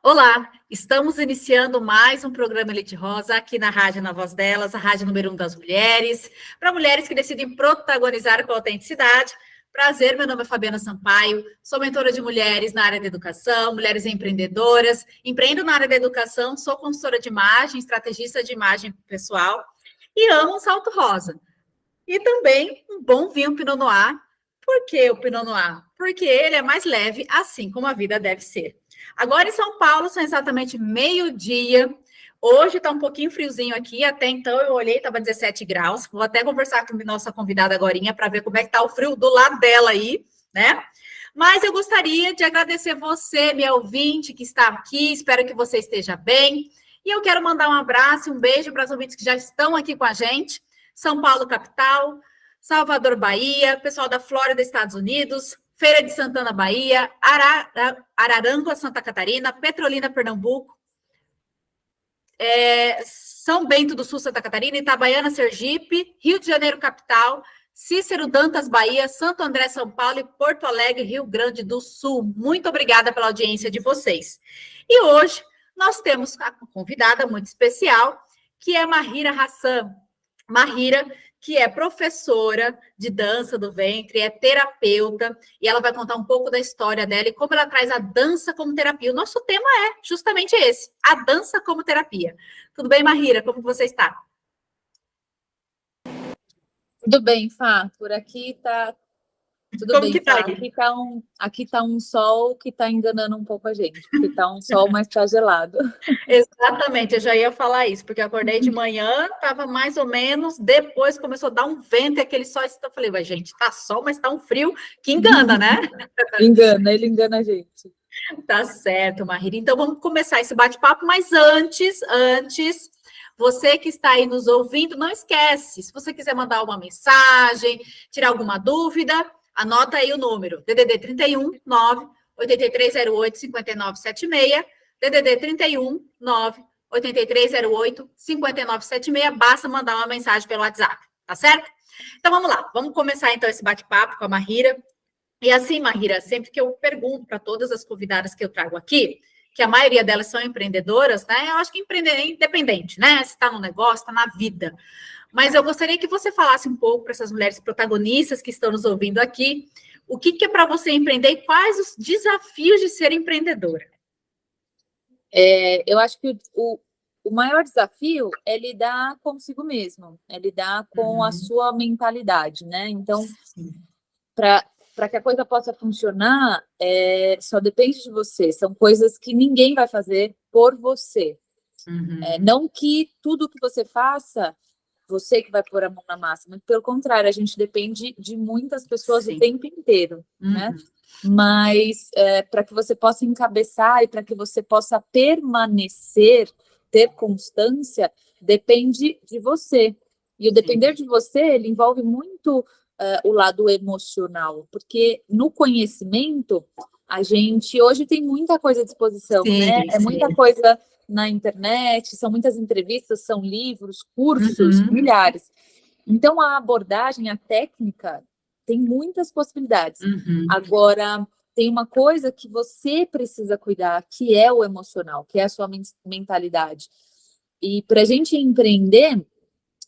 Olá, estamos iniciando mais um programa Elite Rosa aqui na Rádio Na Voz Delas, a rádio número 1 das mulheres, para mulheres que decidem protagonizar com autenticidade. Prazer, meu nome é Fabiana Sampaio, sou mentora de mulheres na área da educação, mulheres empreendedoras, empreendo na área da educação, sou consultora de imagem, estrategista de imagem pessoal e amo um salto rosa. E também um bom vinho Pinot Noir. Por que o Pinot Noir? Porque ele é mais leve, assim como a vida deve ser. Agora em São Paulo são exatamente meio-dia. Hoje está um pouquinho friozinho aqui, até então eu olhei, estava 17 graus. Vou até conversar com a nossa convidada agorinha para ver como é que está o frio do lado dela aí, né? Mas eu gostaria de agradecer você, minha ouvinte, que está aqui. Espero que você esteja bem. E eu quero mandar um abraço e um beijo para os ouvintes que já estão aqui com a gente. São Paulo, capital, Salvador, Bahia, pessoal da Flórida, Estados Unidos, Feira de Santana, Bahia, Araranguá, Santa Catarina, Petrolina, Pernambuco, São Bento do Sul, Santa Catarina, Itabaiana, Sergipe, Rio de Janeiro, capital, Cícero, Dantas, Bahia, Santo André, São Paulo e Porto Alegre, Rio Grande do Sul. Muito obrigada pela audiência de vocês. E hoje nós temos uma convidada muito especial, que é Mahira Hassan. Mahira, que é professora de dança do ventre, é terapeuta, e ela vai contar um pouco da história dela e como ela traz a dança como terapia. O nosso tema é justamente esse, a dança como terapia. Tudo bem, Mahira? Como você está? Tudo bem, Fá. Por aqui tá tudo Como bem, que tá Fá. aí? Aqui tá um sol que tá enganando um pouco a gente, porque tá um sol, mas tá gelado. Exatamente, eu já ia falar isso, porque eu acordei de manhã, estava mais ou menos, depois começou a dar um vento e aquele sol, eu falei, mas gente, tá sol, mas tá um frio que engana, né? Ele engana a gente. Tá certo, Mahira. Então vamos começar esse bate-papo, mas antes, você que está aí nos ouvindo, não esquece, se você quiser mandar uma mensagem, tirar alguma dúvida, anota aí o número, DDD 31 9 8308 5976, DDD 31 9 8308 5976, basta mandar uma mensagem pelo WhatsApp, tá certo? Então vamos lá, vamos começar então esse bate-papo com a Mahira. E assim, Mahira, sempre que eu pergunto para todas as convidadas que eu trago aqui, que a maioria delas são empreendedoras, né? Eu acho que empreender é independente, né? Se está no negócio, está na vida. Mas eu gostaria que você falasse um pouco para essas mulheres protagonistas que estão nos ouvindo aqui, o que é para você empreender e quais os desafios de ser empreendedora? Eu acho que o maior desafio é lidar consigo mesmo, é lidar com a sua mentalidade, né? Então, para que a coisa possa funcionar, só depende de você. São coisas que ninguém vai fazer por você. Não que tudo que você faça, você que vai pôr a mão na massa, mas pelo contrário, a gente depende de muitas pessoas o tempo inteiro, né? Mas para que você possa encabeçar e para que você possa permanecer, ter constância, depende de você. E o depender de você, ele envolve muito o lado emocional, porque no conhecimento, a gente hoje tem muita coisa à disposição, né? É muita coisa na internet, são muitas entrevistas, são livros, cursos, milhares. Então, a abordagem, a técnica, tem muitas possibilidades. Agora, tem uma coisa que você precisa cuidar, que é o emocional, que é a sua mentalidade. E para a gente empreender,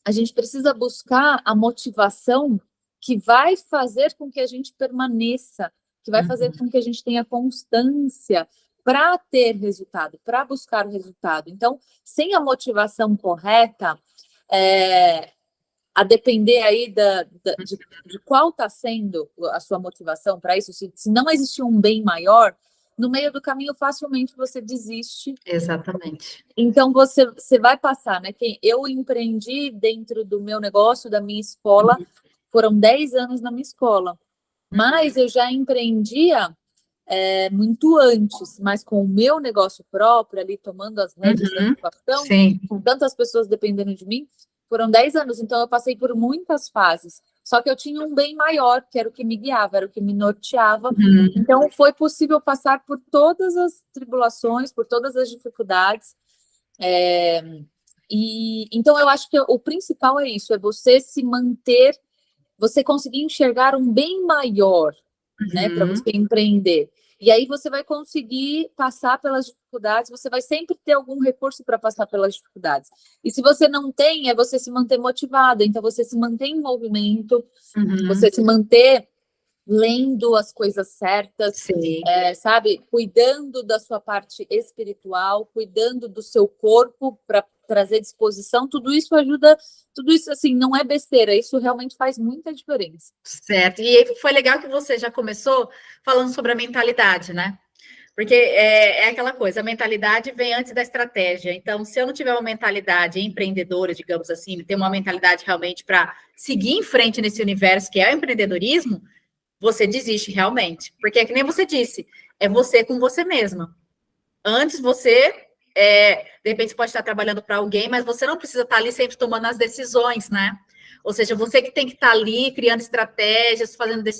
a gente precisa buscar a motivação que vai fazer com que a gente permaneça, que vai fazer com que a gente tenha constância para ter resultado, para buscar o resultado. Então, sem a motivação correta, a depender aí de qual está sendo a sua motivação para isso, se não existir um bem maior, no meio do caminho, facilmente você desiste. Exatamente. Então, você vai passar, né? Eu empreendi dentro do meu negócio, da minha escola, foram 10 anos na minha escola, mas eu já empreendia muito antes, mas com o meu negócio próprio, ali tomando as rédeas da situação, com tantas pessoas dependendo de mim, foram 10 anos, então eu passei por muitas fases. Só que eu tinha um bem maior, que era o que me guiava, era o que me norteava. Então, foi possível passar por todas as tribulações, por todas as dificuldades. Então, eu acho que o principal é isso, é você se manter, você conseguir enxergar um bem maior, né, para você empreender. E aí você vai conseguir passar pelas dificuldades, você vai sempre ter algum recurso para passar pelas dificuldades. E se você não tem, é você se manter motivado, então você se mantém em movimento, você se manter lendo as coisas certas, sabe? Cuidando da sua parte espiritual, cuidando do seu corpo para trazer disposição, tudo isso ajuda, tudo isso, assim, não é besteira, isso realmente faz muita diferença. Certo, e foi legal que você já começou falando sobre a mentalidade, né? Porque é aquela coisa, a mentalidade vem antes da estratégia. Então, se eu não tiver uma mentalidade empreendedora, digamos assim, ter uma mentalidade realmente para seguir em frente nesse universo que é o empreendedorismo, você desiste realmente. Porque é que nem você disse, é você com você mesma. Antes você, de repente, você pode estar trabalhando para alguém, mas você não precisa estar ali sempre tomando as decisões, né? Ou seja, você que tem que estar ali criando estratégias,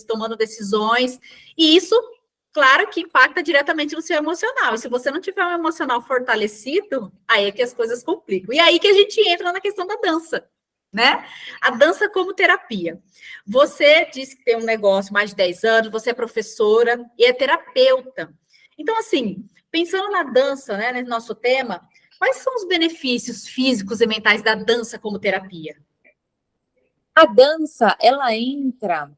tomando decisões, e isso, claro, que impacta diretamente no seu emocional. E se você não tiver um emocional fortalecido, aí é que as coisas complicam. E aí que a gente entra na questão da dança, né? A dança como terapia. Você disse que tem um negócio mais de 10 anos, você é professora e é terapeuta. Então, assim, pensando na dança, né, nesse nosso tema, quais são os benefícios físicos e mentais da dança como terapia? A dança, ela entra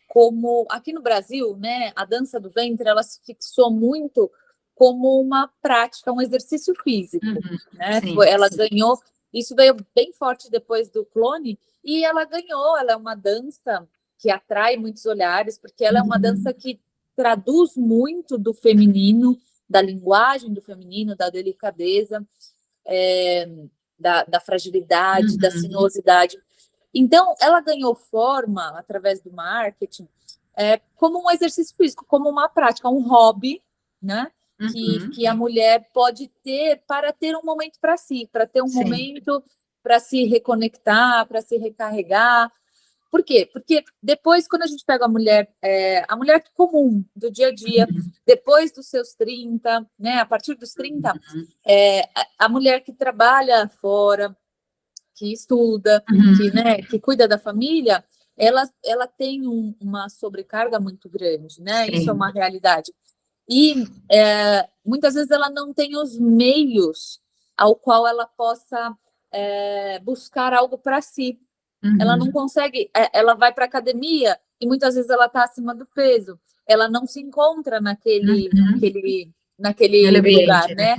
como, aqui no Brasil, né, a dança do ventre, ela se fixou muito como uma prática, um exercício físico, né? Sim, ela ganhou, isso veio bem forte depois do clone, e ela ganhou, ela é uma dança que atrai muitos olhares, porque ela é uma dança que traduz muito do feminino, da linguagem do feminino, da delicadeza, da fragilidade, da sinuosidade. Então, ela ganhou forma, através do marketing, como um exercício físico, como uma prática, um hobby, né? Que a mulher pode ter para ter um momento para si, para ter um momento para se reconectar, para se recarregar. Por quê? Porque depois, quando a gente pega a mulher comum, do dia a dia, depois dos seus 30, né? A partir dos 30, a mulher que trabalha fora, que estuda, que cuida da família, ela tem uma sobrecarga muito grande, né? Sim. Isso é uma realidade. E muitas vezes ela não tem os meios ao qual ela possa buscar algo para si. Ela não consegue, ela vai para a academia e muitas vezes ela está acima do peso. Ela não se encontra naquele lugar, né?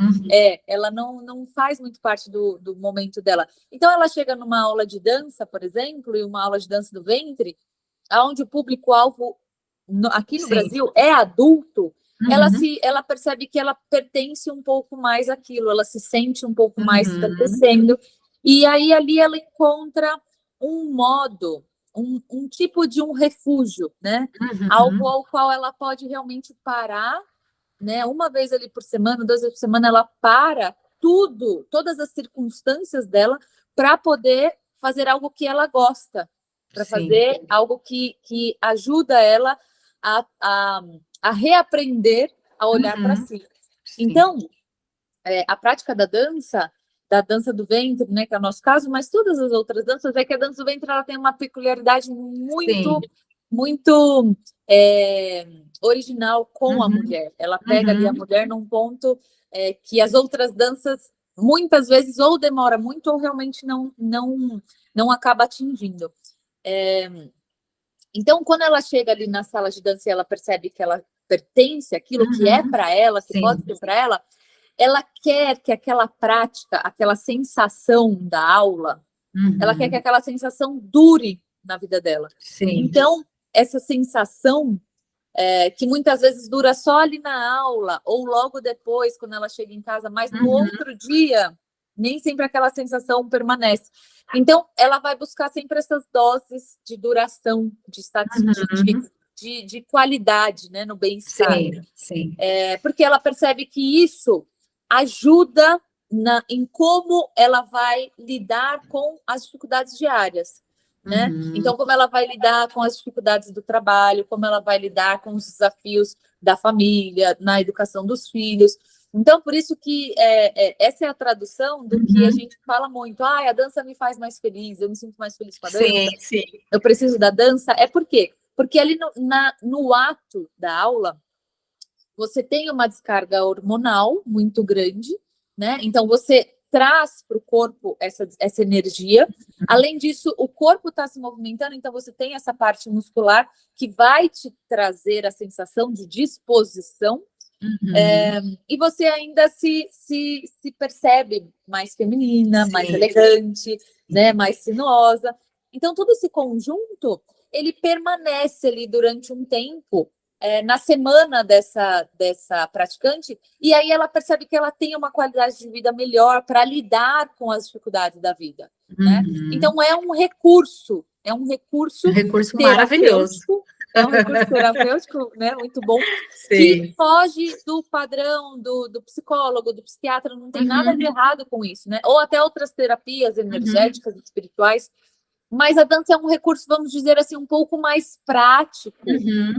Ela não faz muito parte do momento dela. Então, ela chega numa aula de dança, por exemplo, e uma aula de dança do ventre, onde o público-alvo aqui no Brasil é adulto, ela percebe que ela pertence um pouco mais àquilo, ela se sente um pouco mais pertencendo, e aí ali ela encontra um modo, um tipo de um refúgio, né? Algo ao qual ela pode realmente parar, né? Uma vez ali por semana, 2 vezes por semana, ela para tudo, todas as circunstâncias dela, para poder fazer algo que ela gosta, para fazer algo que ajuda ela a reaprender a olhar para si. Então, a prática da dança do ventre, né, que é o nosso caso, mas todas as outras danças, que a dança do ventre ela tem uma peculiaridade muito original com a mulher. Ela pega ali a mulher num ponto que as outras danças muitas vezes ou demora muito ou realmente não acaba atingindo. Então, quando ela chega ali na sala de dança e ela percebe que ela pertence àquilo que é para ela, que pode ser para ela quer que aquela prática, aquela sensação da aula, ela quer que aquela sensação dure na vida dela. Então, essa sensação que muitas vezes dura só ali na aula, ou logo depois, quando ela chega em casa, mas no outro dia, nem sempre aquela sensação permanece. Então, ela vai buscar sempre essas doses de duração, de qualidade, né, no bem-estar. Porque ela percebe que isso ajuda em como ela vai lidar com as dificuldades diárias, né? Então, como ela vai lidar com as dificuldades do trabalho, como ela vai lidar com os desafios da família, na educação dos filhos. Então, por isso que essa é a tradução do que a gente fala muito. A dança me faz mais feliz, eu me sinto mais feliz com a dança. Eu preciso da dança. Por quê? Porque ali no ato da aula, você tem uma descarga hormonal muito grande, né? Então, você traz para o corpo essa energia. Além disso, o corpo está se movimentando, então você tem essa parte muscular que vai te trazer a sensação de disposição. E você ainda se percebe mais feminina, Sim. mais elegante, né? Mais sinuosa. Então, todo esse conjunto, ele permanece ali durante um tempo, na semana dessa praticante, e aí ela percebe que ela tem uma qualidade de vida melhor para lidar com as dificuldades da vida, né? Então, é um recurso maravilhoso. É um recurso terapêutico, né? Muito bom. Sim. Que foge do padrão do psicólogo, do psiquiatra, não tem nada de errado com isso, né? Ou até outras terapias energéticas, espirituais. Mas a dança é um recurso, vamos dizer assim, um pouco mais prático,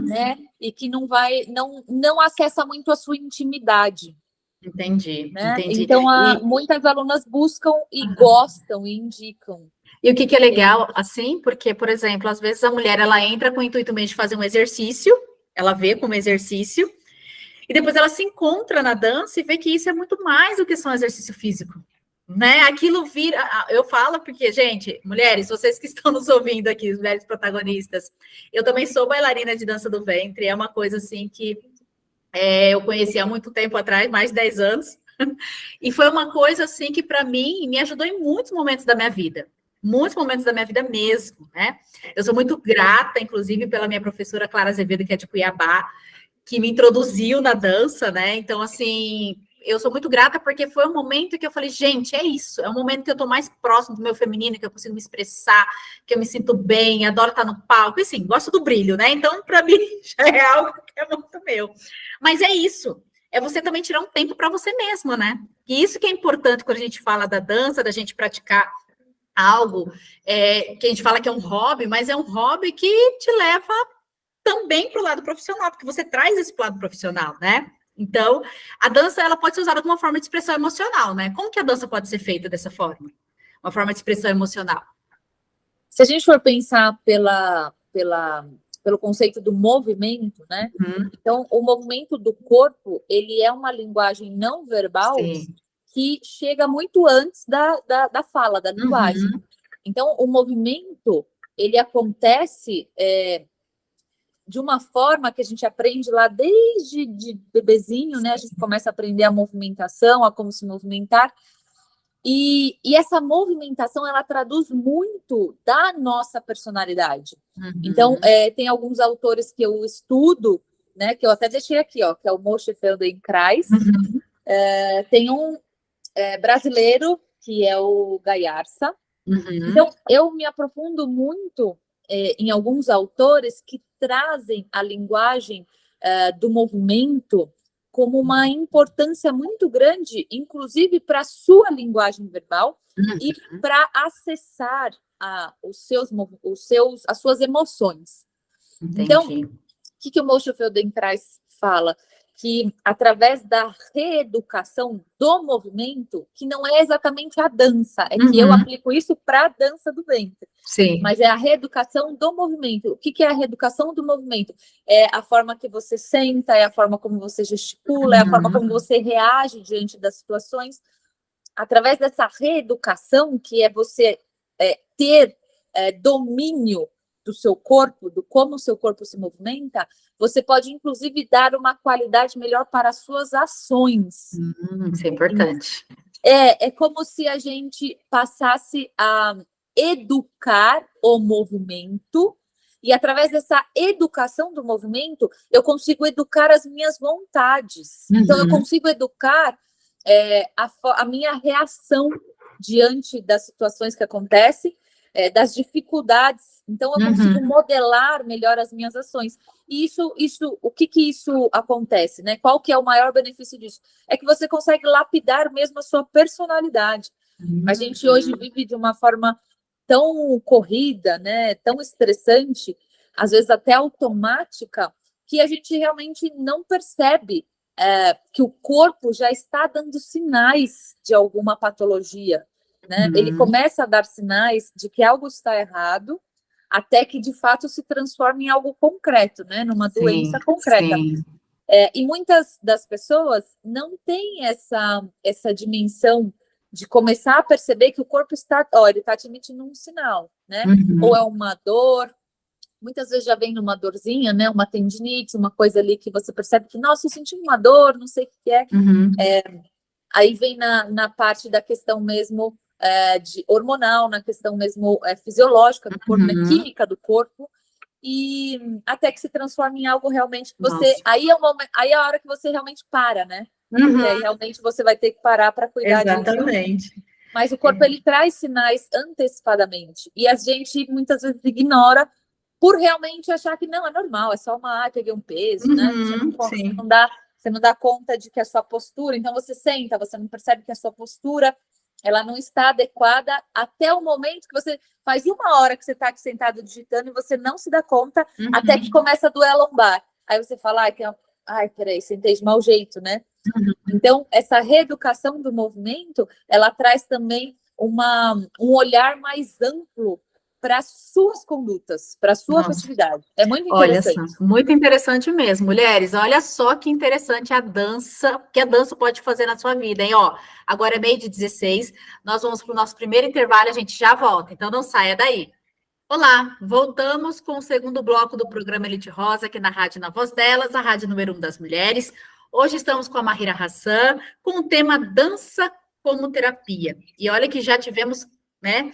né? E que não acessa muito a sua intimidade. Entendi, né? entendi. Então, muitas alunas buscam e gostam e indicam. E o que é legal, assim, porque, por exemplo, às vezes a mulher, ela entra com o intuito mesmo de fazer um exercício, ela vê como exercício, e depois ela se encontra na dança e vê que isso é muito mais do que só um exercício físico. Né? Aquilo vira, eu falo porque, gente, mulheres, vocês que estão nos ouvindo aqui, mulheres protagonistas, eu também sou bailarina de dança do ventre, é uma coisa assim que eu conheci há muito tempo atrás, mais de 10 anos, e foi uma coisa assim que para mim me ajudou em muitos momentos da minha vida mesmo, né? Eu sou muito grata, inclusive, pela minha professora Clara Azevedo, que é de Cuiabá, que me introduziu na dança, né? Então, assim, eu sou muito grata porque foi um momento que eu falei, gente, é isso, é um momento que eu tô mais próximo do meu feminino, que eu consigo me expressar, que eu me sinto bem, adoro estar no palco, e assim, gosto do brilho, né? Então, para mim, já é algo que é muito meu. Mas é isso, é você também tirar um tempo para você mesma, né? E isso que é importante quando a gente fala da dança, da gente praticar algo que a gente fala que é um hobby, mas é um hobby que te leva também para o lado profissional, porque você traz esse lado profissional, né? Então, a dança, ela pode ser usada como uma forma de expressão emocional, né? Como que a dança pode ser feita dessa forma? Uma forma de expressão emocional. Se a gente for pensar pelo conceito do movimento, né? Então, o movimento do corpo, ele é uma linguagem não verbal que chega muito antes da fala, da linguagem. Então, o movimento, ele acontece de uma forma que a gente aprende lá desde de bebezinho, né? A gente começa a aprender a movimentação, a como se movimentar. E essa movimentação, ela traduz muito da nossa personalidade. Então, tem alguns autores que eu estudo, né? Que eu até deixei aqui, ó, que é o Moshe Feldenkrais. Tem um brasileiro, que é o Gaiarsa. Então, eu me aprofundo muito em alguns autores que trazem a linguagem do movimento como uma importância muito grande, inclusive para a sua linguagem verbal e para acessar as suas emoções. Entendi. Então, o que o Moshe Feldenkrais fala? Que através da reeducação do movimento, que não é exatamente a dança, é que eu aplico isso para a dança do ventre. Sim. Mas é a reeducação do movimento. O que é a reeducação do movimento? É a forma que você senta, é a forma como você gesticula, é a forma como você reage diante das situações. Através dessa reeducação, que é você ter domínio do seu corpo, do como o seu corpo se movimenta, você pode, inclusive, dar uma qualidade melhor para as suas ações. Isso é importante. É como se a gente passasse a educar o movimento, e através dessa educação do movimento, eu consigo educar as minhas vontades. Então, eu consigo educar a minha reação diante das situações que acontecem, das dificuldades. Então, eu consigo modelar melhor as minhas ações. E o que isso acontece, né? Qual que é o maior benefício disso? É que você consegue lapidar mesmo a sua personalidade. A gente hoje vive de uma forma tão corrida, né? Tão estressante, às vezes até automática, que a gente realmente não percebe que o corpo já está dando sinais de alguma patologia. Né? Ele começa a dar sinais de que algo está errado, até que de fato se transforma em algo concreto, né? Numa doença concreta. E muitas das pessoas não têm essa dimensão de começar a perceber que o corpo está, ele está te emitindo um sinal, né? Ou é uma dor, muitas vezes já vem numa dorzinha, né? Uma tendinite, uma coisa ali que você percebe que, nossa, eu senti uma dor, não sei o que é. Aí vem na parte da questão mesmo de hormonal, na questão mesmo fisiológica do corpo, né? Química do corpo, e até que se transforma em algo realmente que você... Aí é a hora que você realmente para, né? E aí realmente você vai ter que parar para cuidar disso. Exatamente. Mas o corpo, ele traz sinais antecipadamente. E a gente, muitas vezes, ignora por realmente achar que não, é normal, é só peguei um peso, né? Você não dá conta de que a sua postura... Então, você senta, você não percebe que a sua postura ela não está adequada até o momento que você... Faz 1 hora que você está aqui sentado digitando e você não se dá conta até que começa a doer a lombar. Aí você fala, peraí, sentei de mau jeito, né? Então, essa reeducação do movimento, ela traz também um olhar mais amplo para as suas condutas, para a sua afetividade. É muito interessante. Olha só, muito interessante mesmo. Mulheres, olha só que interessante a dança, que a dança pode fazer na sua vida, hein? Agora é 12h16, nós vamos para o nosso primeiro intervalo, a gente já volta, então não saia daí. Olá, voltamos com o segundo bloco do programa Elite Rosa, aqui na Rádio Na Voz Delas, a rádio número 1 das mulheres. Hoje estamos com a Mahira Hassan, com o tema dança como terapia. E olha que já tivemos, né,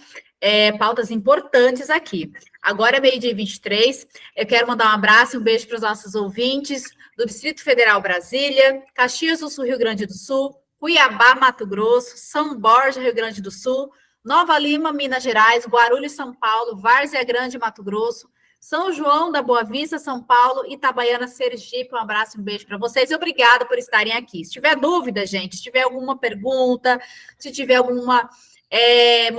pautas importantes aqui. Agora é 12h23, eu quero mandar um abraço e um beijo para os nossos ouvintes do Distrito Federal Brasília, Caxias do Sul, Rio Grande do Sul, Cuiabá, Mato Grosso, São Borja, Rio Grande do Sul, Nova Lima, Minas Gerais, Guarulhos, São Paulo, Várzea Grande, Mato Grosso, São João da Boa Vista, São Paulo, Itabaiana, Sergipe. Um abraço e um beijo para vocês e obrigada por estarem aqui. Se tiver dúvida, gente, se tiver alguma pergunta, se tiver alguma...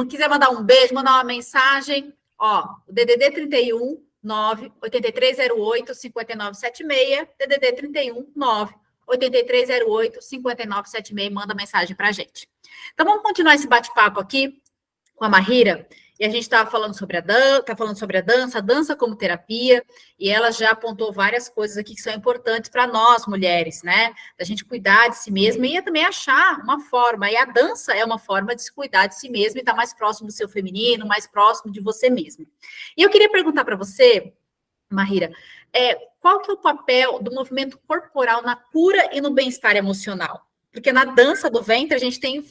quiser mandar um beijo, mandar uma mensagem, o DDD 31 98308 5976, DDD 31 98308 5976, manda mensagem para a gente. Então, vamos continuar esse bate-papo aqui com a Mahira, e a gente estava falando sobre a dança como terapia, e ela já apontou várias coisas aqui que são importantes para nós, mulheres, né? Da gente cuidar de si mesma e também achar uma forma, e a dança é uma forma de se cuidar de si mesma e estar mais próximo do seu feminino, mais próximo de você mesma. E eu queria perguntar para você, Mahira, qual que é o papel do movimento corporal na cura e no bem-estar emocional? Porque na dança do ventre a gente tem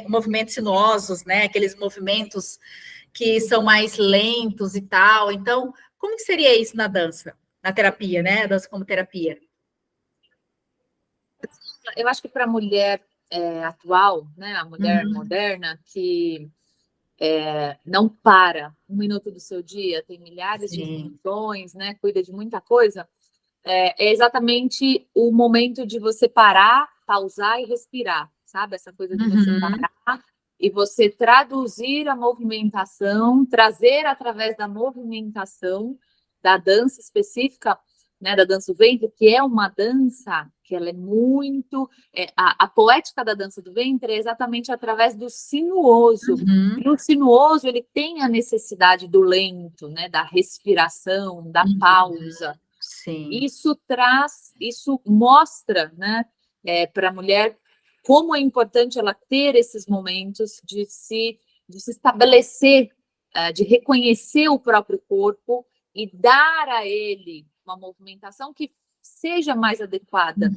movimentos sinuosos, né? Aqueles movimentos que são mais lentos e tal. Então, como que seria isso na dança? Na terapia, né? A dança como terapia. Eu acho que para a mulher atual, né? A mulher moderna, que não para 1 minuto do seu dia, tem milhares de funções, né? Cuida de muita coisa. É exatamente o momento de você parar, pausar e respirar, sabe? Essa coisa de você parar e você traduzir a movimentação, trazer através da movimentação da dança específica, né, da dança do ventre, que é uma dança que ela é muito... a poética da dança do ventre é exatamente através do sinuoso. E o sinuoso, ele tem a necessidade do lento, né, da respiração, da pausa. Sim. Isso mostra, né, para a mulher como é importante ela ter esses momentos de se estabelecer, de reconhecer o próprio corpo e dar a ele uma movimentação que seja mais adequada,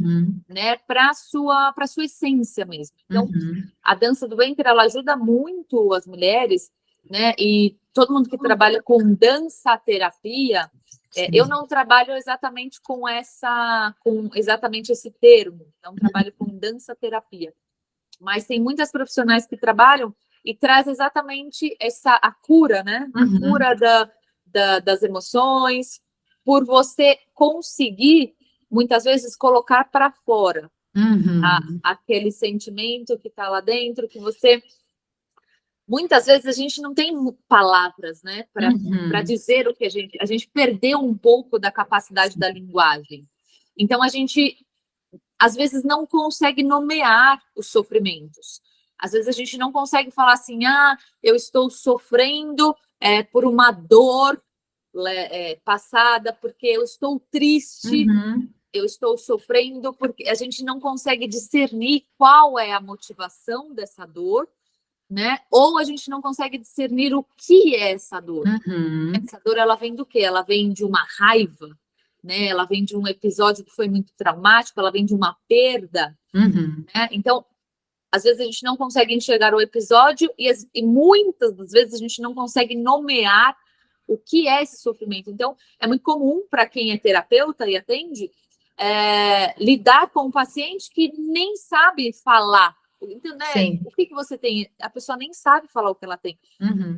né, para a sua essência mesmo. Então, a dança do ventre, ela ajuda muito as mulheres, né, e todo mundo que trabalha com dança-terapia, eu não trabalho exatamente com exatamente esse termo, não trabalho com dança-terapia, mas tem muitas profissionais que trabalham e traz exatamente a cura, né? A cura das emoções, por você conseguir, muitas vezes, colocar para fora aquele sentimento que está lá dentro, que você... Muitas vezes a gente não tem palavras, né, para dizer o que a gente perdeu um pouco da capacidade da linguagem. Então, a gente, às vezes, não consegue nomear os sofrimentos. Às vezes, a gente não consegue falar assim, eu estou sofrendo por uma dor passada, porque eu estou triste. eu estou sofrendo porque a gente não consegue discernir qual é a motivação dessa dor, né? Ou a gente não consegue discernir o que é essa dor. Essa dor, ela vem do quê? Ela vem de uma raiva, né? Ela vem de um episódio que foi muito traumático, ela vem de uma perda, né? Então, às vezes a gente não consegue enxergar o episódio e muitas das vezes a gente não consegue nomear o que é esse sofrimento. Então, é muito comum para quem é terapeuta e atende lidar com um paciente que nem sabe falar. Então, né, o que você tem? A pessoa nem sabe falar o que ela tem.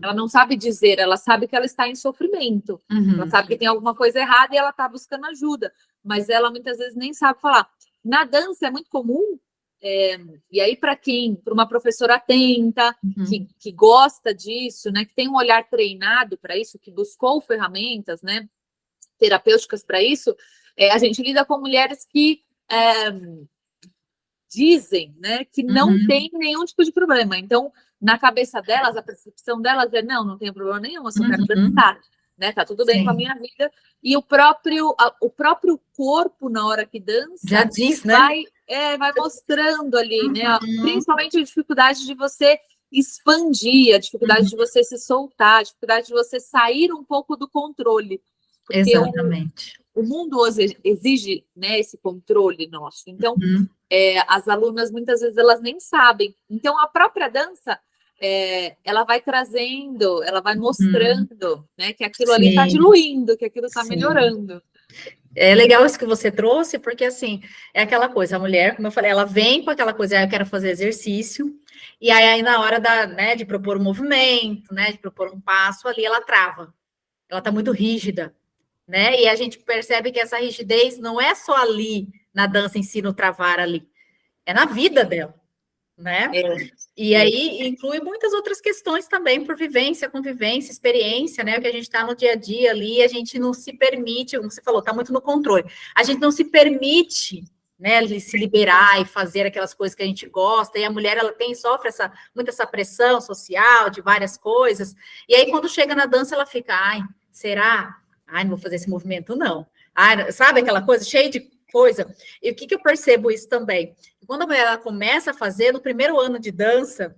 Ela não sabe dizer, ela sabe que ela está em sofrimento. Ela sabe que tem alguma coisa errada e ela está buscando ajuda. Mas ela muitas vezes nem sabe falar. Na dança é muito comum, e aí para uma professora atenta, que gosta disso, né, que tem um olhar treinado para isso, que buscou ferramentas, né, terapêuticas para isso, a gente lida com mulheres que dizem, né, que não tem nenhum tipo de problema. Então, na cabeça delas, a percepção delas não tem problema nenhum, eu só quero dançar, né? Tá tudo bem com a minha vida. E o próprio corpo, na hora que dança, já diz, né? Vai mostrando ali, né? Principalmente a dificuldade de você expandir, a dificuldade de você se soltar, a dificuldade de você sair um pouco do controle. Porque exatamente. O mundo hoje exige, né, esse controle nosso. Então, as alunas, muitas vezes, elas nem sabem. Então, a própria dança, ela vai trazendo, ela vai mostrando, né, que aquilo ali está diluindo, que aquilo está melhorando. É legal isso que você trouxe, porque, assim, é aquela coisa, a mulher, como eu falei, ela vem com aquela coisa, eu quero fazer exercício, e aí na hora né, de propor um movimento, né, de propor um passo ali, ela trava. Ela está muito rígida, né? E a gente percebe que essa rigidez não é só ali na dança em si, no travar ali, é na vida dela, né? E aí inclui muitas outras questões também, por vivência, convivência, experiência, né? O que a gente está no dia a dia ali, a gente não se permite, como você falou, está muito no controle, a gente não se permite, né, se liberar e fazer aquelas coisas que a gente gosta, e a mulher, ela sofre muito essa pressão social de várias coisas, e aí quando chega na dança, ela fica, será? Não vou fazer esse movimento, não. Sabe aquela coisa cheia de coisa? E o que eu percebo isso também? Quando a mulher começa a fazer, no primeiro ano de dança,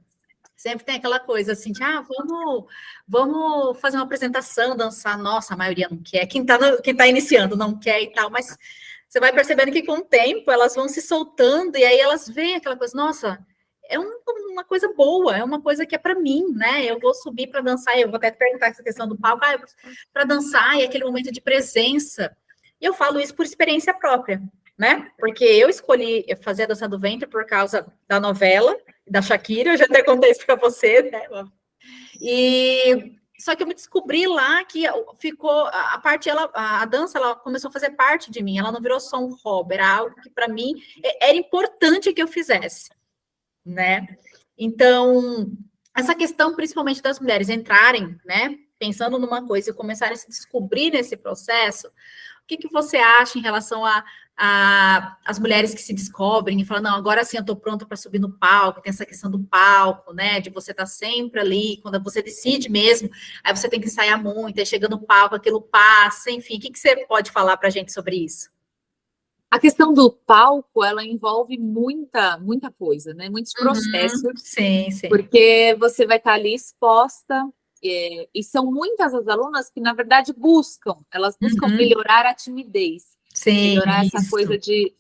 sempre tem aquela coisa assim, de, vamos fazer uma apresentação, dançar. Nossa, a maioria não quer. Quem tá iniciando não quer e tal, mas você vai percebendo que com o tempo elas vão se soltando e aí elas veem aquela coisa, nossa, é uma coisa boa, é uma coisa que é para mim, né? Eu vou subir para dançar, eu vou até perguntar essa questão do palco, para dançar e aquele momento de presença. E eu falo isso por experiência própria, né? Porque eu escolhi fazer a dança do ventre por causa da novela, da Shakira, eu já até contei isso para você, né? E só que eu me descobri lá que ficou a dança, ela começou a fazer parte de mim, ela não virou só um hobby, era algo que para mim era importante que eu fizesse, né? Então, essa questão, principalmente das mulheres entrarem, né, pensando numa coisa e começarem a se descobrir nesse processo, o que você acha em relação as mulheres que se descobrem e falam, não, agora sim eu estou pronta para subir no palco, tem essa questão do palco, né, de você estar sempre ali, quando você decide mesmo, aí você tem que ensaiar muito, aí chega no palco, aquilo passa, enfim, o que você pode falar para a gente sobre isso? A questão do palco, ela envolve muita coisa, né? Muitos processos. Sim. Porque você vai estar ali exposta, e são muitas as alunas que, na verdade, elas buscam melhorar a timidez. Melhorar essa coisa de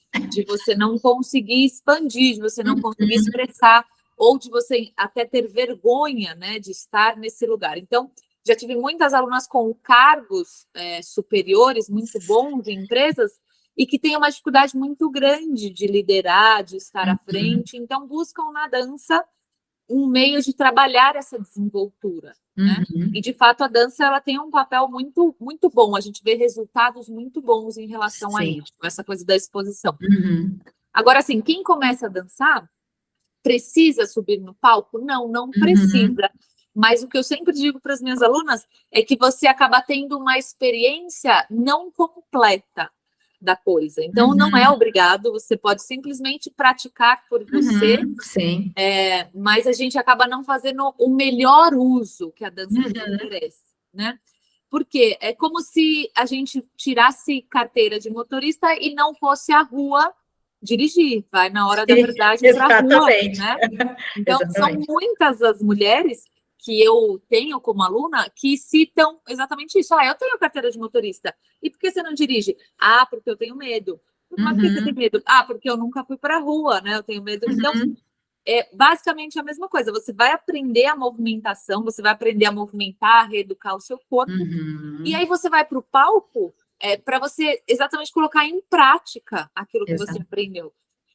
você não conseguir expandir, de você não conseguir expressar, ou de você até ter vergonha, né, de estar nesse lugar. Então, já tive muitas alunas com cargos superiores, muito bons em empresas, e que têm uma dificuldade muito grande de liderar, de estar à frente, então buscam na dança um meio de trabalhar essa desenvoltura, né? E, de fato, a dança, ela tem um papel muito, muito bom, a gente vê resultados muito bons em relação a isso, essa coisa da exposição. Agora, assim, quem começa a dançar, precisa subir no palco? Não precisa. Mas o que eu sempre digo para as minhas alunas é que você acaba tendo uma experiência não completa da coisa. Então, não é obrigado, você pode simplesmente praticar por você, mas a gente acaba não fazendo o melhor uso que a dança merece, né? Porque é como se a gente tirasse carteira de motorista e não fosse à rua dirigir, vai na hora da verdade para a rua, né? Então, são muitas as mulheres que eu tenho como aluna que citam exatamente isso. Eu tenho carteira de motorista. E por que você não dirige? Porque eu tenho medo. Mas por que você tem medo? Porque eu nunca fui para a rua, né? Eu tenho medo. Então, é basicamente a mesma coisa. Você vai aprender a movimentação, você vai aprender a movimentar, a reeducar o seu corpo. E aí você vai para o palco para você exatamente colocar em prática aquilo que você aprendeu.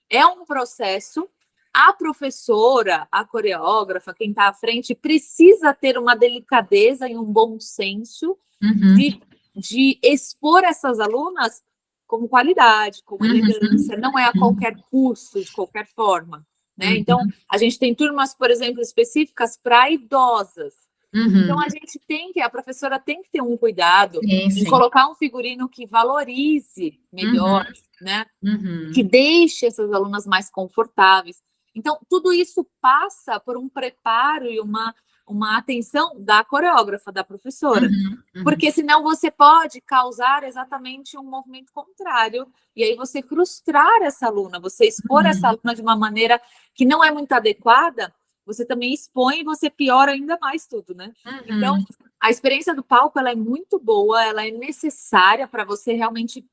É um processo. A professora, a coreógrafa, quem está à frente, precisa ter uma delicadeza e um bom senso de expor essas alunas como qualidade, como elegância. Não é a qualquer custo, de qualquer forma. Né? Então, a gente tem turmas, por exemplo, específicas para idosas. Então, a professora tem que ter um cuidado em colocar um figurino que valorize melhor, né? Que deixe essas alunas mais confortáveis. Então, tudo isso passa por um preparo e uma atenção da coreógrafa, da professora. Porque senão você pode causar exatamente um movimento contrário. E aí você frustrar essa aluna, você expor essa aluna de uma maneira que não é muito adequada, você também expõe e você piora ainda mais tudo, né? Então, a experiência do palco, ela é muito boa, ela é necessária para você realmente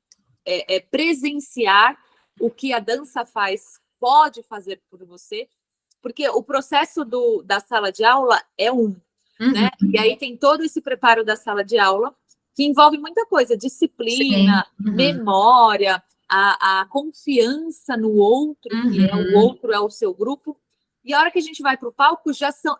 presenciar o que a dança pode fazer por você, porque o processo da sala de aula é né? E aí tem todo esse preparo da sala de aula, que envolve muita coisa, disciplina, memória, a confiança no outro, que o outro é o seu grupo. E a hora que a gente vai para o palco,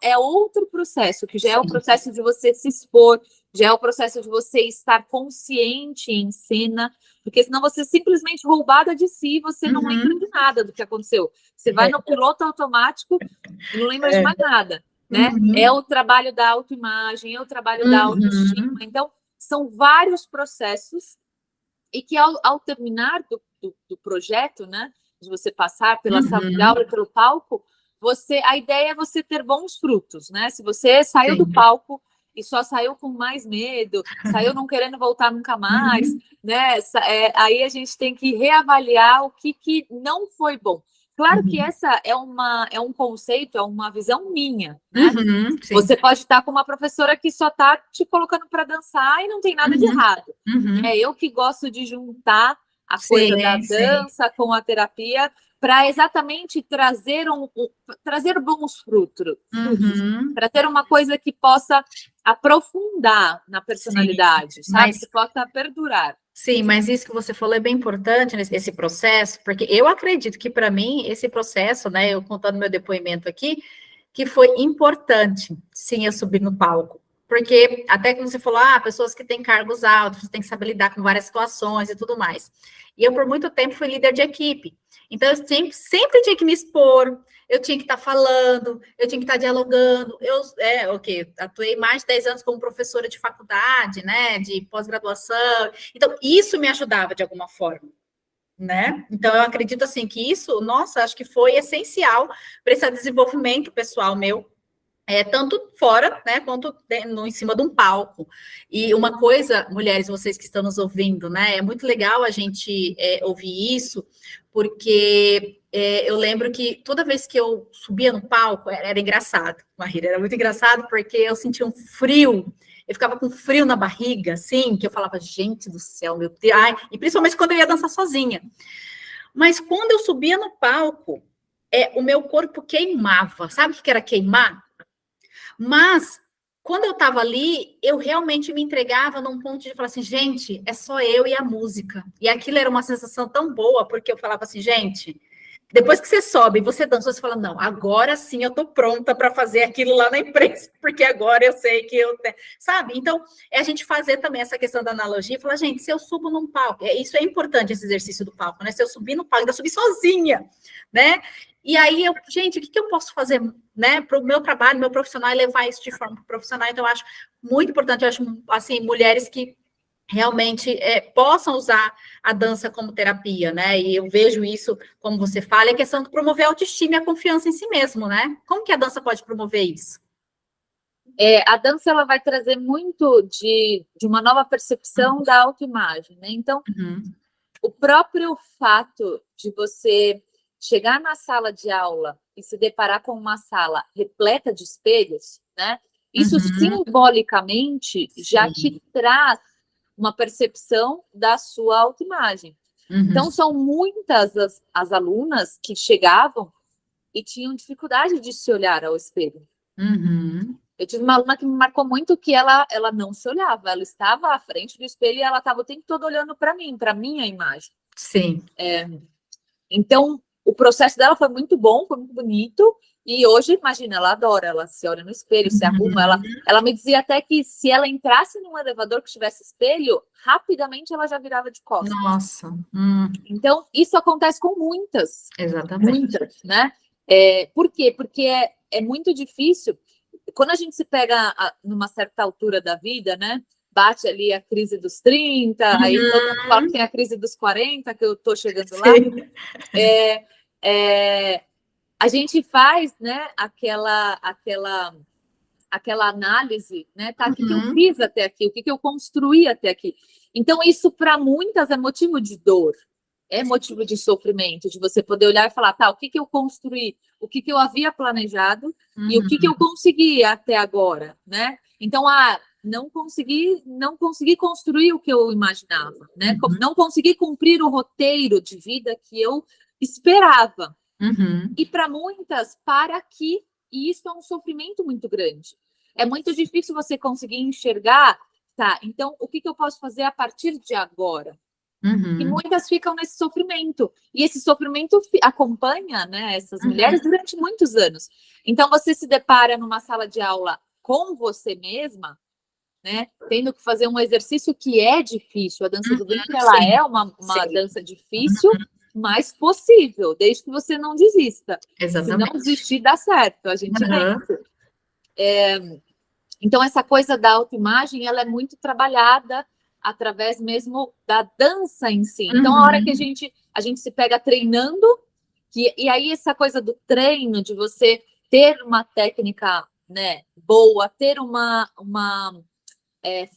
é outro processo, que já é o processo de você se expor, já é o processo de você estar consciente em cena, porque senão você é simplesmente roubada de si, você não lembra de nada do que aconteceu. Você vai no piloto automático e não lembra de mais nada, né? É o trabalho da autoimagem, é o trabalho da autoestima. Então, são vários processos e que ao terminar do projeto, né, de você passar pela sala de aula e pelo palco, a ideia é você ter bons frutos, né? Se você saiu do palco e só saiu com mais medo, saiu não querendo voltar nunca mais, né? Aí a gente tem que reavaliar o que não foi bom. Claro que essa é um conceito, é uma visão minha, né? Você pode estar com uma professora que só está te colocando para dançar e não tem nada de errado. É eu que gosto de juntar a coisa da dança com a terapia para exatamente trazer bons frutos, para ter uma coisa que possa aprofundar na personalidade, sabe? Que possa perdurar. Sim, mas isso que você falou é bem importante nesse processo, porque eu acredito que, para mim, esse processo, né, eu contando meu depoimento aqui, que foi importante, sim, eu subir no palco. Porque, até como você falou, pessoas que têm cargos altos, você tem que saber lidar com várias situações e tudo mais. E eu, por muito tempo, fui líder de equipe. Então, eu sempre tinha que me expor, eu tinha que estar falando, eu tinha que estar dialogando. Atuei mais de 10 anos como professora de faculdade, né, de pós-graduação. Então, isso me ajudava de alguma forma, né? Então, eu acredito, assim, que isso, nossa, acho que foi essencial para esse desenvolvimento pessoal meu, tanto fora, né, quanto em cima de um palco. E uma coisa, mulheres, vocês que estão nos ouvindo, né, é muito legal a gente ouvir isso, porque eu lembro que toda vez que eu subia no palco, era engraçado, Marília, era muito engraçado, porque eu sentia um frio, eu ficava com frio na barriga, assim, que eu falava, gente do céu, meu Deus, e principalmente quando eu ia dançar sozinha. Mas quando eu subia no palco, o meu corpo queimava, sabe o que era queimar? Mas, quando eu estava ali, eu realmente me entregava num ponto de falar assim, gente, é só eu e a música. E aquilo era uma sensação tão boa, porque eu falava assim, gente, depois que você sobe e você dança, você fala, não, agora sim eu estou pronta para fazer aquilo lá na empresa, porque agora eu sei que eu tenho, sabe? Então, é a gente fazer também essa questão da analogia e falar, gente, se eu subo num palco, isso é importante, esse exercício do palco, né? Se eu subir no palco, ainda subir sozinha, né? E aí, gente, o que eu posso fazer, né, para o meu trabalho, meu profissional, e levar isso de forma profissional? Então, eu acho muito importante, eu acho, assim, mulheres que realmente possam usar a dança como terapia, né? E eu vejo isso, como você fala, é a questão de promover a autoestima e a confiança em si mesmo, né? Como que a dança pode promover isso? A dança ela vai trazer muito de uma nova percepção da autoimagem, né? Então, o próprio fato de você chegar na sala de aula e se deparar com uma sala repleta de espelhos, né? Isso simbolicamente já te traz uma percepção da sua autoimagem. Então, são muitas as alunas que chegavam e tinham dificuldade de se olhar ao espelho. Eu tive uma aluna que me marcou muito que ela não se olhava, ela estava à frente do espelho e ela estava o tempo todo olhando para mim, para minha imagem. Sim. Então, o processo dela foi muito bom, foi muito bonito, e hoje, imagina, ela adora, ela se olha no espelho, se arruma, ela me dizia até que se ela entrasse num elevador que tivesse espelho, rapidamente ela já virava de costas. Nossa. Então, isso acontece com muitas. Exatamente. Muitas, né? Por quê? Porque é muito difícil. Quando a gente se pega numa certa altura da vida, né? Bate ali a crise dos 30, aí todo mundo fala que tem a crise dos 40, que eu tô chegando lá. A gente faz, né, aquela análise, né? Tá, o que eu fiz até aqui? O que eu construí até aqui? Então, isso para muitas é motivo de dor. É motivo de sofrimento, de você poder olhar e falar, tá, o que eu construí, o que eu havia planejado e o que eu consegui até agora, né? Então, não consegui construir o que eu imaginava, né? Não consegui cumprir o roteiro de vida que eu esperava. E para muitas, e isso é um sofrimento muito grande. É muito difícil você conseguir enxergar, tá, então, o que eu posso fazer a partir de agora? E muitas ficam nesse sofrimento. E esse sofrimento acompanha, né, essas mulheres durante muitos anos. Então, você se depara numa sala de aula com você mesma, né, tendo que fazer um exercício que é difícil. A dança do ventre, ela é uma dança difícil, mas possível, desde que você não desista. Exatamente. Se não desistir, dá certo. A gente vence. Então, essa coisa da autoimagem, ela é muito trabalhada através mesmo da dança em si. Então, a hora que a gente se pega treinando, e aí essa coisa do treino, de você ter uma técnica, né, boa, ter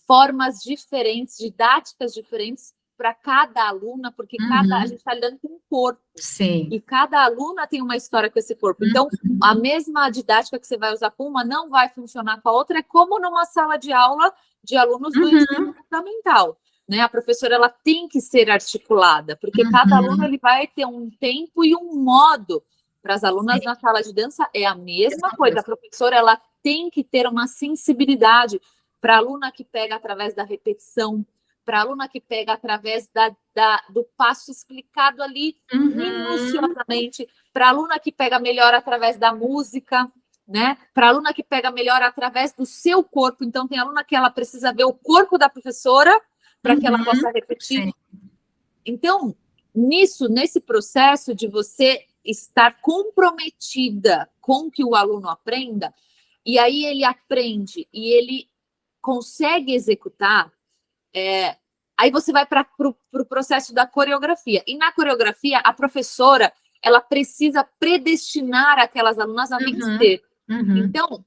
formas diferentes, didáticas diferentes para cada aluna, porque a gente está lidando com um corpo. Sim. E cada aluna tem uma história com esse corpo. Então, a mesma didática que você vai usar com uma não vai funcionar com a outra. É como numa sala de aula de alunos do ensino fundamental. Né? A professora ela tem que ser articulada, porque cada aluno ele vai ter um tempo e um modo. Para as alunas na sala de dança é a mesma coisa. A professora ela tem que ter uma sensibilidade para a aluna que pega através da repetição, para a aluna que pega através do passo explicado ali minuciosamente, para a aluna que pega melhor através da música, né? Para a aluna que pega melhor através do seu corpo. Então, tem aluna que ela precisa ver o corpo da professora para que ela possa repetir. Sim. Então, nesse processo de você estar comprometida com que o aluno aprenda, e aí ele aprende e ele consegue executar, aí você vai para o processo da coreografia. E na coreografia, a professora ela precisa predestinar aquelas alunas a vencer. Então,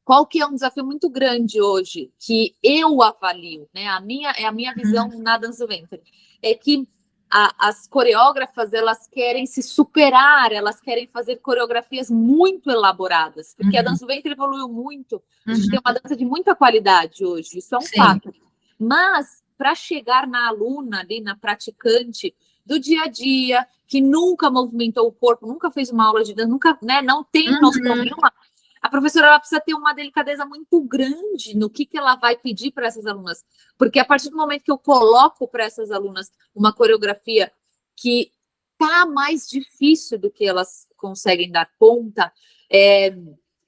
qual que é um desafio muito grande hoje, que eu avalio, né? A minha visão na dança do ventre, é que as coreógrafas, elas querem se superar, elas querem fazer coreografias muito elaboradas, porque a dança do ventre evoluiu muito, a gente tem uma dança de muita qualidade hoje, isso é um fato. Mas, para chegar na aluna ali, na praticante do dia a dia, que nunca movimentou o corpo, nunca fez uma aula de dança, nunca, né, não tem noção nenhuma, a professora ela precisa ter uma delicadeza muito grande no que ela vai pedir para essas alunas. Porque a partir do momento que eu coloco para essas alunas uma coreografia que está mais difícil do que elas conseguem dar conta,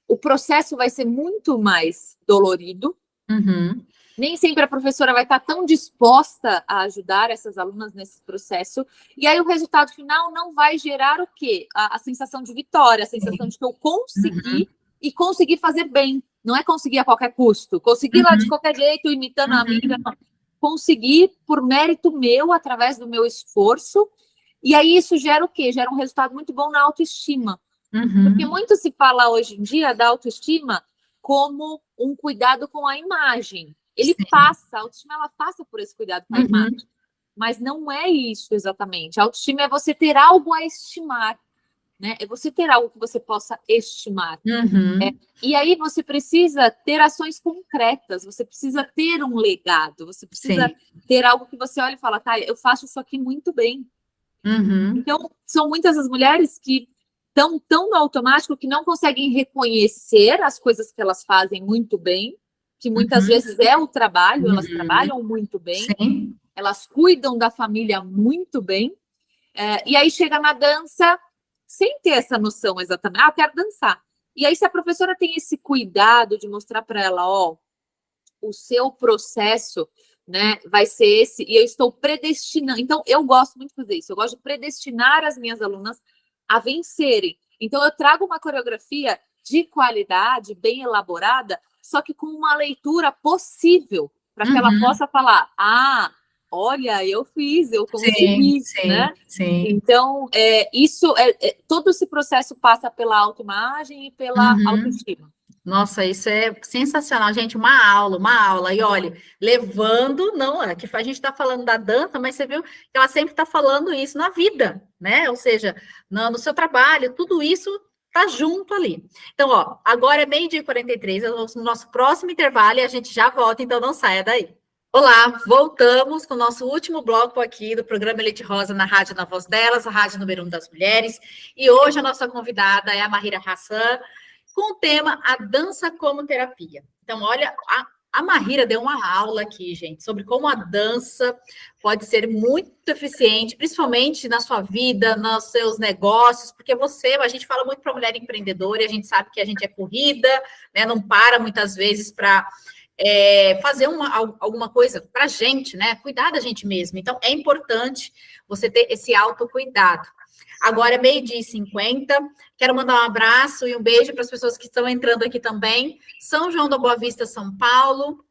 o processo vai ser muito mais dolorido. Nem sempre a professora vai estar tão disposta a ajudar essas alunas nesse processo. E aí o resultado final não vai gerar o quê? A sensação de vitória, a sensação de que eu consegui e conseguir fazer bem. Não é conseguir a qualquer custo. Conseguir lá de qualquer jeito, imitando a amiga. Não. Conseguir por mérito meu, através do meu esforço. E aí isso gera o quê? Gera um resultado muito bom na autoestima. Porque muito se fala hoje em dia da autoestima como um cuidado com a imagem. A autoestima, ela passa por esse cuidado com a imagem. Mas não é isso exatamente. A autoestima é você ter algo a estimar, né? É você ter algo que você possa estimar. E aí você precisa ter ações concretas, você precisa ter um legado, você precisa ter algo que você olha e fala, tá, eu faço isso aqui muito bem. Então, são muitas as mulheres que estão tão no automático que não conseguem reconhecer as coisas que elas fazem muito bem, que muitas vezes é o trabalho, elas trabalham muito bem, elas cuidam da família muito bem, e aí chega na dança sem ter essa noção exatamente, eu quero dançar. E aí se a professora tem esse cuidado de mostrar para ela, ó, o seu processo, né, vai ser esse, e eu estou predestinando. Então, eu gosto muito de fazer isso, eu gosto de predestinar as minhas alunas a vencerem. Então, eu trago uma coreografia de qualidade, bem elaborada, só que com uma leitura possível, para que ela possa falar, ah, olha, eu fiz, eu consegui, né? Então, todo esse processo passa pela autoimagem e pela autoestima. Nossa, isso é sensacional, gente, uma aula. E olha, levando, não, é que a gente está falando da dança, mas você viu que ela sempre está falando isso na vida, né? Ou seja, no seu trabalho, tudo isso tá junto ali. Então, ó, agora é 12h43, no nosso próximo intervalo e a gente já volta, então não saia daí. Olá, voltamos com o nosso último bloco aqui do programa Elite Rosa na Rádio Na Voz Delas, a rádio número 1 das mulheres. E hoje a nossa convidada é a Mahira Hassan, com o tema A Dança como Terapia. Então, olha, a Mahira deu uma aula aqui, gente, sobre como a dança pode ser muito eficiente, principalmente na sua vida, nos seus negócios, porque a gente fala muito para a mulher empreendedora, e a gente sabe que a gente é corrida, né, não para muitas vezes para fazer alguma coisa para a gente, né, cuidar da gente mesmo. Então, é importante você ter esse autocuidado. Agora é 12h50, quero mandar um abraço e um beijo para as pessoas que estão entrando aqui também. São João da Boa Vista, São Paulo,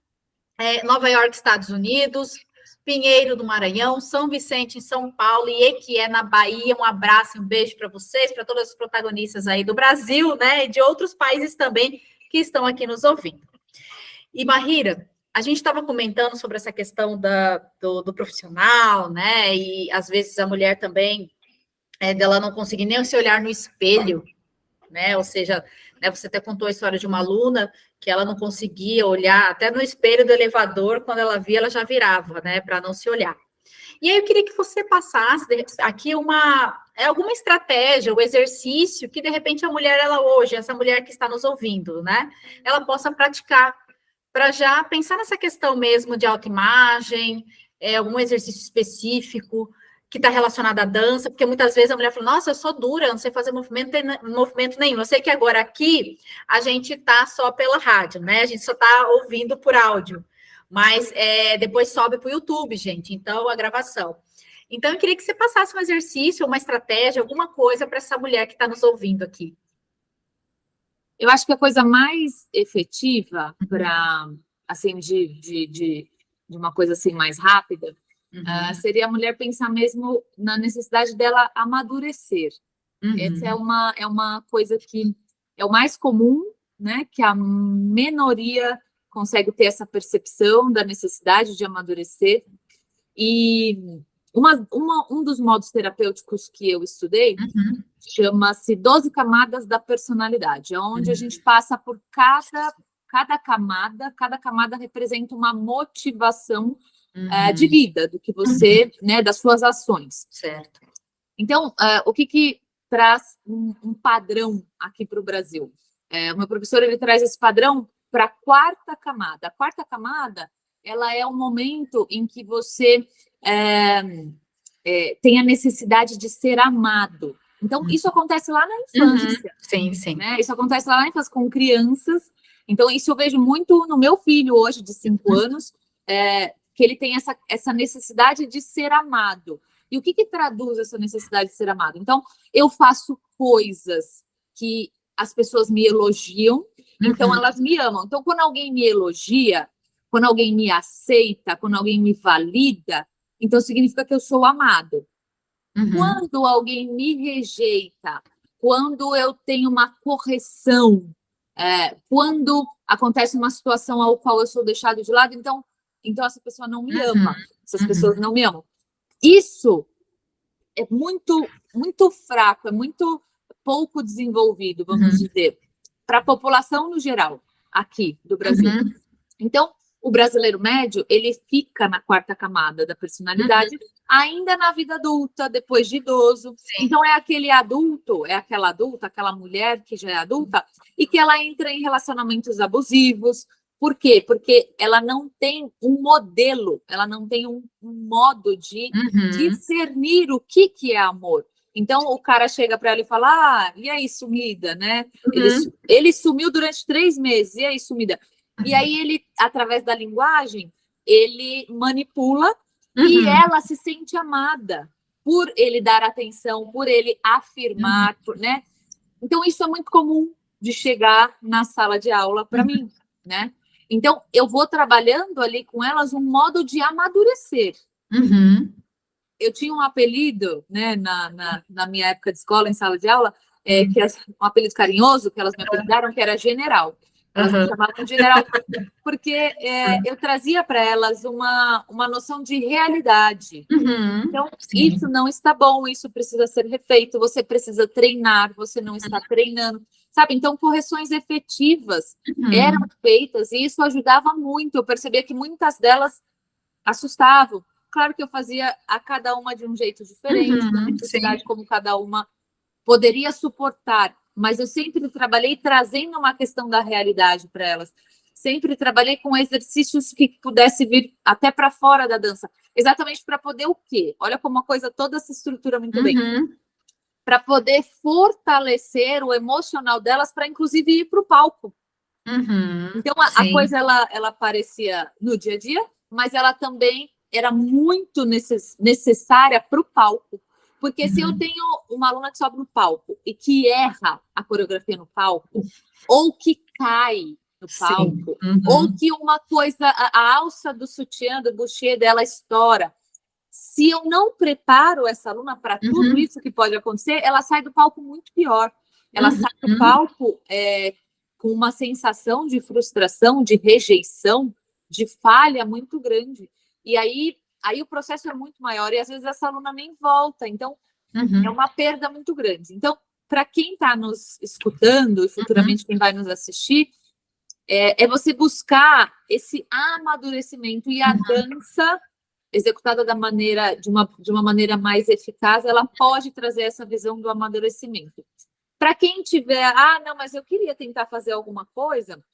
Nova York, Estados Unidos, Pinheiro do Maranhão, São Vicente, em São Paulo e Equié, na Bahia. Um abraço e um beijo para vocês, para todas as protagonistas aí do Brasil, né, e de outros países também que estão aqui nos ouvindo. E, Mahira, a gente estava comentando sobre essa questão do profissional, né, e às vezes a mulher também dela não conseguir nem se olhar no espelho, né? Ou seja, né, você até contou a história de uma aluna que ela não conseguia olhar até no espelho do elevador, quando ela via, ela já virava, né? Para não se olhar. E aí eu queria que você passasse aqui alguma estratégia, um exercício que, de repente, a mulher, essa mulher que está nos ouvindo, né? Ela possa praticar para já pensar nessa questão mesmo de autoimagem, algum exercício específico que está relacionada à dança, porque muitas vezes a mulher fala, nossa, eu sou dura, eu não sei fazer movimento nenhum. Eu sei que agora aqui a gente está só pela rádio, né? A gente só está ouvindo por áudio, mas depois sobe para o YouTube, gente, então a gravação. Então, eu queria que você passasse um exercício, uma estratégia, alguma coisa para essa mulher que está nos ouvindo aqui. Eu acho que a coisa mais efetiva para, assim, de uma coisa assim mais rápida, seria a mulher pensar mesmo na necessidade dela amadurecer. Essa é uma coisa que é o mais comum, né? Que a minoria consegue ter essa percepção da necessidade de amadurecer. E um dos modos terapêuticos que eu estudei chama-se 12 camadas da personalidade, onde a gente passa por cada camada representa uma motivação de vida, do que você, né, das suas ações. Certo. Então, o que traz um padrão aqui para o Brasil? O meu professor, ele traz esse padrão para a quarta camada. A quarta camada, ela é um momento em que você tem a necessidade de ser amado. Então, isso acontece lá na infância. Sim, sim. Né? Isso acontece lá na infância com crianças. Então, isso eu vejo muito no meu filho hoje, de 5 anos, que ele tem essa necessidade de ser amado. E o que traduz essa necessidade de ser amado? Então, eu faço coisas que as pessoas me elogiam, então elas me amam. Então, quando alguém me elogia, quando alguém me aceita, quando alguém me valida, então significa que eu sou amado. Quando alguém me rejeita, quando eu tenho uma correção, quando acontece uma situação ao qual eu sou deixado de lado, então essa pessoa não me ama, essas pessoas não me amam. Isso é muito, muito fraco, é muito pouco desenvolvido, vamos dizer, para a população no geral, aqui do Brasil. Então, o brasileiro médio, ele fica na quarta camada da personalidade, ainda na vida adulta, depois de idoso. Sim. Então, é aquele adulto, é aquela adulta, aquela mulher que já é adulta, e que ela entra em relacionamentos abusivos. Por quê? Porque ela não tem um modelo, ela não tem um modo de discernir o que é amor. Então, o cara chega para ela e fala, e aí, sumida, né? Ele sumiu durante 3 meses, e aí, sumida? E aí ele, através da linguagem, ele manipula e ela se sente amada por ele dar atenção, por ele afirmar, né? Então, isso é muito comum de chegar na sala de aula para mim, né? Então, eu vou trabalhando ali com elas um modo de amadurecer. Eu tinha um apelido, né, na minha época de escola, em sala de aula, um apelido carinhoso que elas me apelidaram, que era General. Elas me chamavam de General porque eu trazia para elas uma noção de realidade. Então, isso não está bom, isso precisa ser refeito, você precisa treinar, você não está treinando, sabe? Então, correções efetivas eram feitas e isso ajudava muito. Eu percebia que muitas delas assustavam. Claro que eu fazia a cada uma de um jeito diferente, da necessidade como cada uma poderia suportar, mas eu sempre trabalhei trazendo uma questão da realidade para elas. Sempre trabalhei com exercícios que pudesse vir até para fora da dança. Exatamente para poder o quê? Olha como a coisa toda se estrutura muito bem. Para poder fortalecer o emocional delas para, inclusive, ir para o palco. Então, a coisa, ela aparecia no dia a dia, mas ela também era muito necessária para o palco. Porque se eu tenho uma aluna que sobe no palco e que erra a coreografia no palco, ou que cai no palco, ou que uma coisa, a alça do sutiã, do bustier dela estoura, se eu não preparo essa aluna para tudo isso que pode acontecer, ela sai do palco muito pior. Ela sai do palco com uma sensação de frustração, de rejeição, de falha muito grande. E aí o processo é muito maior e às vezes essa aluna nem volta. Então, é uma perda muito grande. Então, para quem está nos escutando e futuramente quem vai nos assistir, é você buscar esse amadurecimento. E a dança, executada de uma maneira mais eficaz, ela pode trazer essa visão do amadurecimento. Para quem tiver, não, mas eu queria tentar fazer alguma coisa,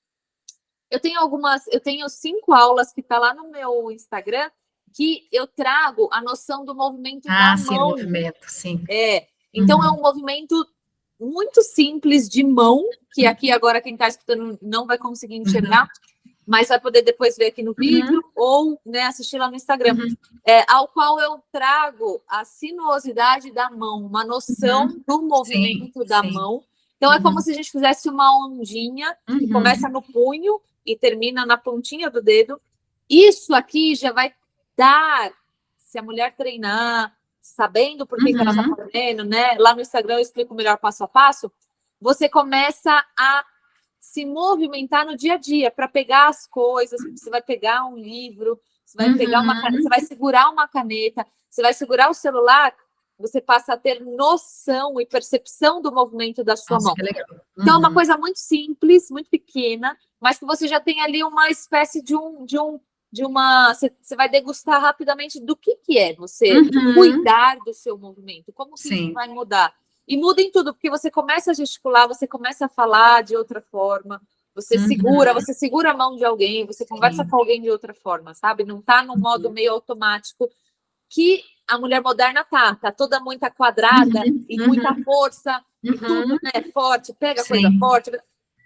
eu tenho 5 aulas que está lá no meu Instagram, que eu trago a noção do movimento da mão. Sim, movimento, sim. Então, é um movimento muito simples de mão, que aqui agora quem está escutando não vai conseguir enxergar, mas vai poder depois ver aqui no vídeo ou, né, assistir lá no Instagram, ao qual eu trago a sinuosidade da mão, uma noção do movimento da mão. Então, é como se a gente fizesse uma ondinha que começa no punho e termina na pontinha do dedo. Isso aqui já vai dar, se a mulher treinar, sabendo por que ela está fazendo, né? Lá no Instagram eu explico melhor passo a passo. Você começa a se movimentar no dia a dia para pegar as coisas. Você vai pegar um livro, você vai pegar uma caneta, você vai segurar uma caneta, você vai segurar o celular. Você passa a ter noção e percepção do movimento da sua mão. Então, é uma coisa muito simples, muito pequena, mas que você já tem ali uma espécie de uma... Você vai degustar rapidamente do que é você cuidar do seu movimento, como que isso vai mudar. E muda em tudo, porque você começa a gesticular, você começa a falar de outra forma, você segura a mão de alguém, você conversa com alguém de outra forma, sabe? Não está num modo meio automático que a mulher moderna tá toda muito quadrada e muita força, e tudo, né, forte, pega coisa forte.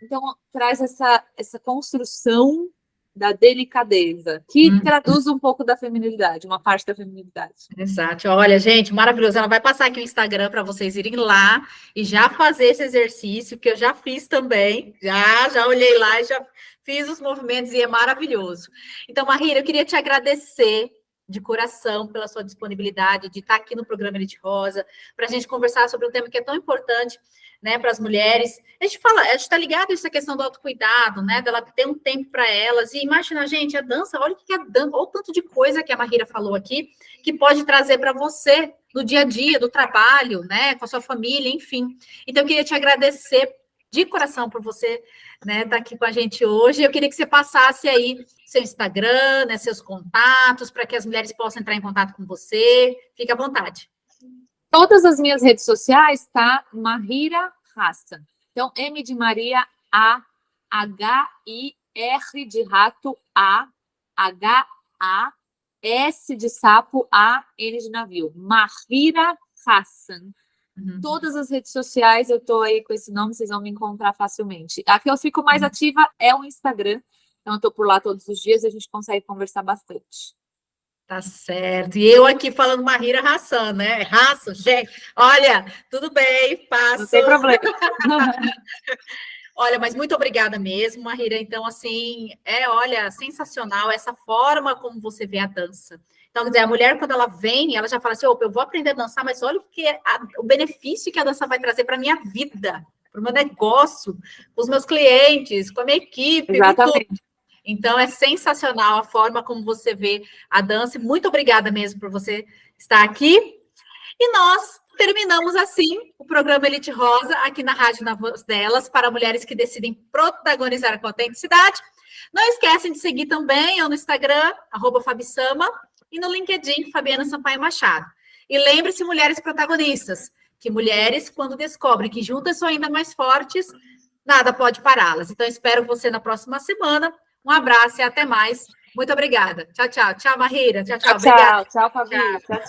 Então, traz essa construção da delicadeza, que traduz um pouco da feminilidade, uma parte da feminilidade. Exato. Olha, gente, maravilhoso. Ela vai passar aqui o Instagram para vocês irem lá e já fazer esse exercício, que eu já fiz também. Já olhei lá e já fiz os movimentos e é maravilhoso. Então, Mahira, eu queria te agradecer de coração pela sua disponibilidade de estar aqui no programa Elite Rosa, para a gente conversar sobre um tema que é tão importante. né, para as mulheres. A gente está ligado a essa questão do autocuidado, né, dela ter um tempo para elas. E imagina, gente, a dança, olha o que é a dança, olha o tanto de coisa que a Mahira falou aqui, que pode trazer para você no dia a dia, do trabalho, né, com a sua família, enfim. Então, eu queria te agradecer de coração por você, né, estar aqui com a gente hoje. Eu queria que você passasse aí seu Instagram, né, seus contatos, para que as mulheres possam entrar em contato com você. Fique à vontade. Todas as minhas redes sociais, tá? Mahira Hassan. Então, M de Maria, A, H-I-R de rato, A, H-A, S de sapo, A, N de navio. Mahira Hassan. Todas as redes sociais, eu tô aí com esse nome, vocês vão me encontrar facilmente. A que eu fico mais ativa é o Instagram. Então, eu tô por lá todos os dias e a gente consegue conversar bastante. Tá certo. E eu aqui falando Mahira Hassan, né? Hassan, gente. Olha, tudo bem, passo. Não tem problema. Olha, mas muito obrigada mesmo, Mahira. Então, assim, olha, sensacional essa forma como você vê a dança. Então, quer dizer, a mulher, quando ela vem, ela já fala assim, opa, eu vou aprender a dançar, mas olha o benefício que a dança vai trazer para a minha vida, para o meu negócio, com os meus clientes, com a minha equipe, Exatamente. com tudo. Então, é sensacional a forma como você vê a dança. Muito obrigada mesmo por você estar aqui. E nós terminamos assim o programa Elite Rosa aqui na Rádio Na Voz Delas para mulheres que decidem protagonizar com autenticidade. Não esquecem de seguir também eu no Instagram, @Fabisama, e no LinkedIn, Fabiana Sampaio Machado. E lembre-se, mulheres protagonistas, que mulheres, quando descobrem que juntas são ainda mais fortes, nada pode pará-las. Então, espero você na próxima semana. Um abraço e até mais. Muito obrigada. Tchau, tchau. Tchau, Mahira. Tchau, tchau. Tchau, Obrigada. tchau, Fabi. Tchau, tchau.